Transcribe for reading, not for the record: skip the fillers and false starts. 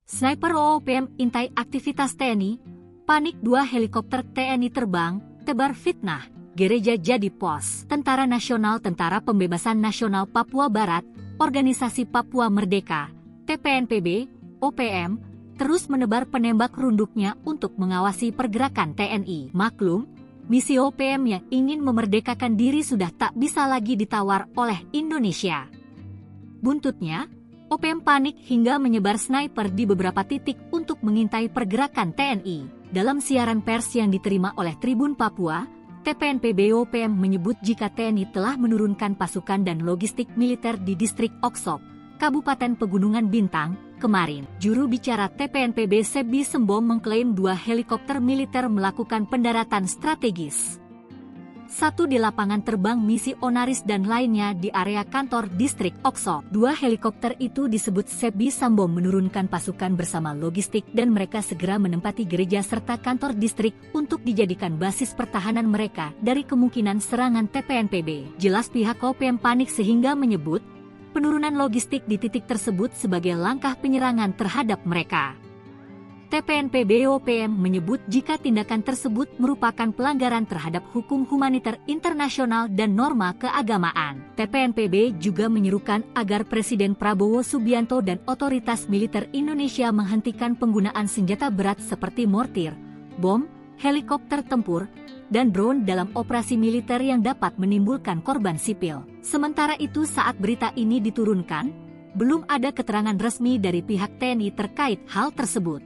Sniper OOPM intai aktivitas TNI, panik 2 helikopter TNI terbang, tebar fitnah, gereja jadi pos. Tentara Nasional Tentara Pembebasan Nasional Papua Barat, Organisasi Papua Merdeka, TPNPB, OPM, terus menebar penembak runduknya untuk mengawasi pergerakan TNI. Maklum, misi OPM yang ingin memerdekakan diri sudah tak bisa lagi ditawar oleh Indonesia. Buntutnya, OPM panik hingga menyebar sniper di beberapa titik untuk mengintai pergerakan TNI. Dalam siaran pers yang diterima oleh Tribun Papua, TPNPB OPM menyebut jika TNI telah menurunkan pasukan dan logistik militer di distrik Oksop, Kabupaten Pegunungan Bintang, kemarin. Juru bicara TPNPB Sebi Sembom mengklaim 2 helikopter militer melakukan pendaratan strategis. 1 di lapangan terbang misi Onaris dan lainnya di area kantor distrik Oksop. 2 helikopter itu disebut Sebi Sembom menurunkan pasukan bersama logistik dan mereka segera menempati gereja serta kantor distrik untuk dijadikan basis pertahanan mereka dari kemungkinan serangan TPNPB. Jelas pihak OPM panik sehingga menyebut penurunan logistik di titik tersebut sebagai langkah penyerangan terhadap mereka. TPNPB OPM menyebut jika tindakan tersebut merupakan pelanggaran terhadap hukum humaniter internasional dan norma keagamaan. TPNPB juga menyerukan agar Presiden Prabowo Subianto dan otoritas militer Indonesia menghentikan penggunaan senjata berat seperti mortir, bom, helikopter tempur, dan drone dalam operasi militer yang dapat menimbulkan korban sipil. Sementara itu saat berita ini diturunkan, belum ada keterangan resmi dari pihak TNI terkait hal tersebut.